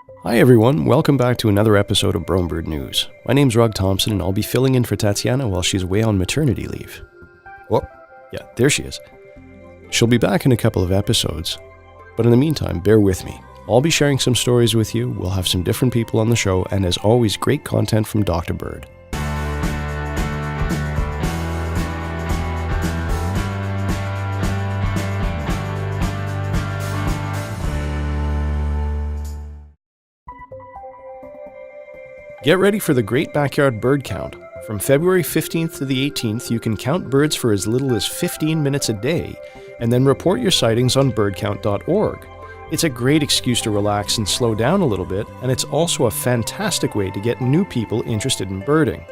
Hi everyone, welcome back to another episode of Brome Bird News. My name's Rug Thompson and I'll be filling in for Tatiana while she's away on maternity leave. Whoop, yeah, there she is. She'll be back in a couple of episodes, but in the meantime, bear with me. I'll be sharing some stories with you, we'll have some different people on the show, and as always, great content from Dr. Bird. Get ready for the Great Backyard Bird Count. From February 15th to the 18th, you can count birds for as little as 15 minutes a day, and then report your sightings on birdcount.org. It's a great excuse to relax and slow down a little bit, and it's also a fantastic way to get new people interested in birding.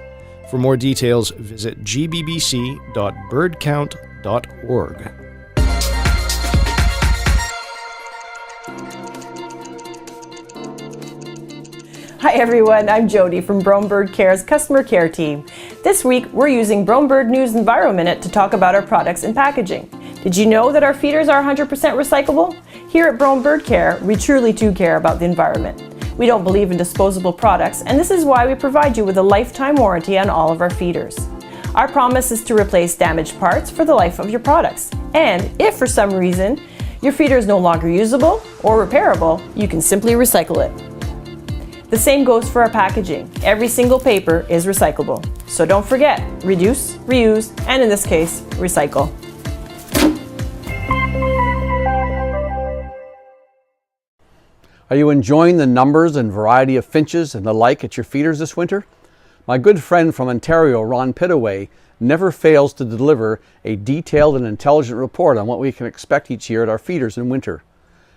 For more details, visit gbbc.birdcount.org. Hi everyone, I'm Jody from Brome Bird Care's customer care team. This week we're using Brome Bird News Environment to talk about our products and packaging. Did you know that our feeders are 100% recyclable? Here at Brome Bird Care, we truly do care about the environment. We don't believe in disposable products, and this is why we provide you with a lifetime warranty on all of our feeders. Our promise is to replace damaged parts for the life of your products. And if for some reason your feeder is no longer usable or repairable, you can simply recycle it. The same goes for our packaging. Every single paper is recyclable. So don't forget, reduce, reuse, and in this case, recycle. Are you enjoying the numbers and variety of finches and the like at your feeders this winter? My good friend from Ontario, Ron Pittaway, never fails to deliver a detailed and intelligent report on what we can expect each year at our feeders in winter.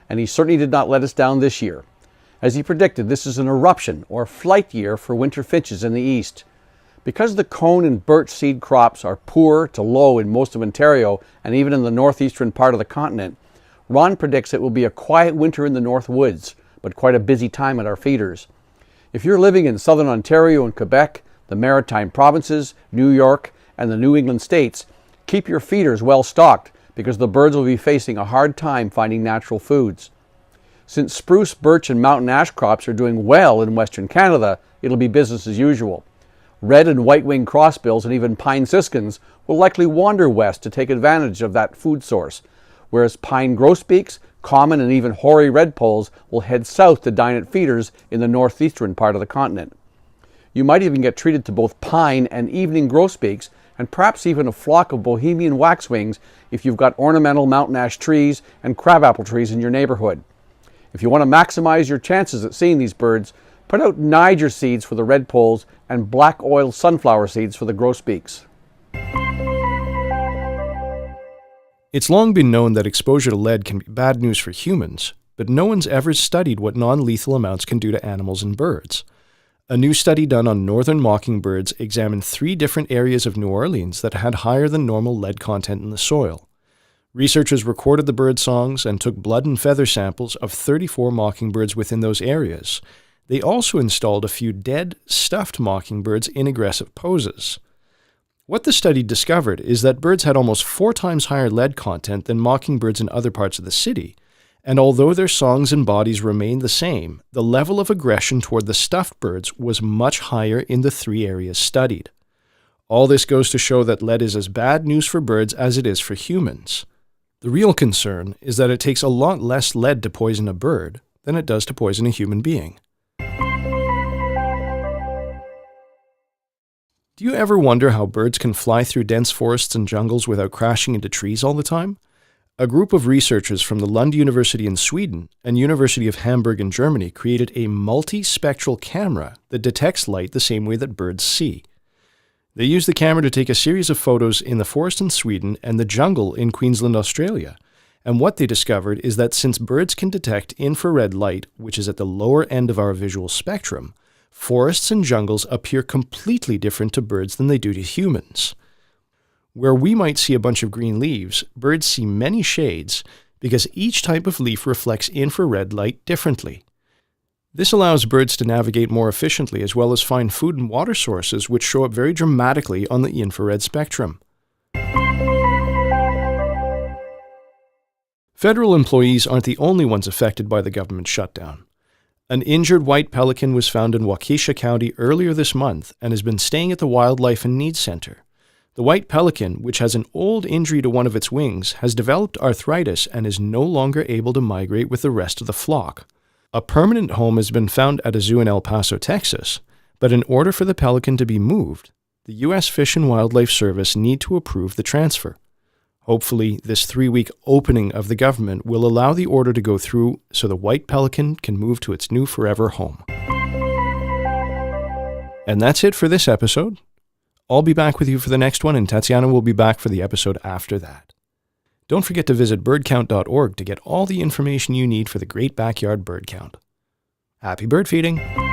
And he certainly did not let us down this year. As he predicted, this is an eruption or flight year for winter finches in the east. Because the cone and birch seed crops are poor to low in most of Ontario and even in the northeastern part of the continent, Ron predicts it will be a quiet winter in the North Woods, but quite a busy time at our feeders. If you're living in southern Ontario and Quebec, the Maritime Provinces, New York, and the New England states, keep your feeders well stocked because the birds will be facing a hard time finding natural foods. Since spruce, birch, and mountain ash crops are doing well in Western Canada, it'll be business as usual. Red and white-winged crossbills and even pine siskins will likely wander west to take advantage of that food source, whereas pine grosbeaks, common and even hoary redpolls will head south to dine at feeders in the northeastern part of the continent. You might even get treated to both pine and evening grosbeaks, and perhaps even a flock of Bohemian waxwings if you've got ornamental mountain ash trees and crabapple trees in your neighborhood. If you want to maximize your chances at seeing these birds, put out Niger seeds for the redpolls and black oil sunflower seeds for the grosbeaks. It's long been known that exposure to lead can be bad news for humans, but no one's ever studied what non-lethal amounts can do to animals and birds. A new study done on northern mockingbirds examined 3 different areas of New Orleans that had higher than normal lead content in the soil. Researchers recorded the bird songs and took blood and feather samples of 34 mockingbirds within those areas. They also installed a few dead, stuffed mockingbirds in aggressive poses. What the study discovered is that birds had almost 4 times higher lead content than mockingbirds in other parts of the city, and although their songs and bodies remained the same, the level of aggression toward the stuffed birds was much higher in the 3 areas studied. All this goes to show that lead is as bad news for birds as it is for humans. The real concern is that it takes a lot less lead to poison a bird than it does to poison a human being. Do you ever wonder how birds can fly through dense forests and jungles without crashing into trees all the time? A group of researchers from the Lund University in Sweden and University of Hamburg in Germany created a multispectral camera that detects light the same way that birds see. They used the camera to take a series of photos in the forest in Sweden and the jungle in Queensland, Australia. And what they discovered is that since birds can detect infrared light, which is at the lower end of our visual spectrum, forests and jungles appear completely different to birds than they do to humans. Where we might see a bunch of green leaves, birds see many shades because each type of leaf reflects infrared light differently. This allows birds to navigate more efficiently as well as find food and water sources which show up very dramatically on the infrared spectrum. Federal employees aren't the only ones affected by the government shutdown. An injured white pelican was found in Waukesha County earlier this month and has been staying at the Wildlife and Needs Center. The white pelican, which has an old injury to one of its wings, has developed arthritis and is no longer able to migrate with the rest of the flock. A permanent home has been found at a zoo in El Paso, Texas, but in order for the pelican to be moved, the U.S. Fish and Wildlife Service need to approve the transfer. Hopefully, this 3-week opening of the government will allow the order to go through so the white pelican can move to its new forever home. And that's it for this episode. I'll be back with you for the next one, and Tatiana will be back for the episode after that. Don't forget to visit birdcount.org to get all the information you need for the Great Backyard Bird Count. Happy bird feeding!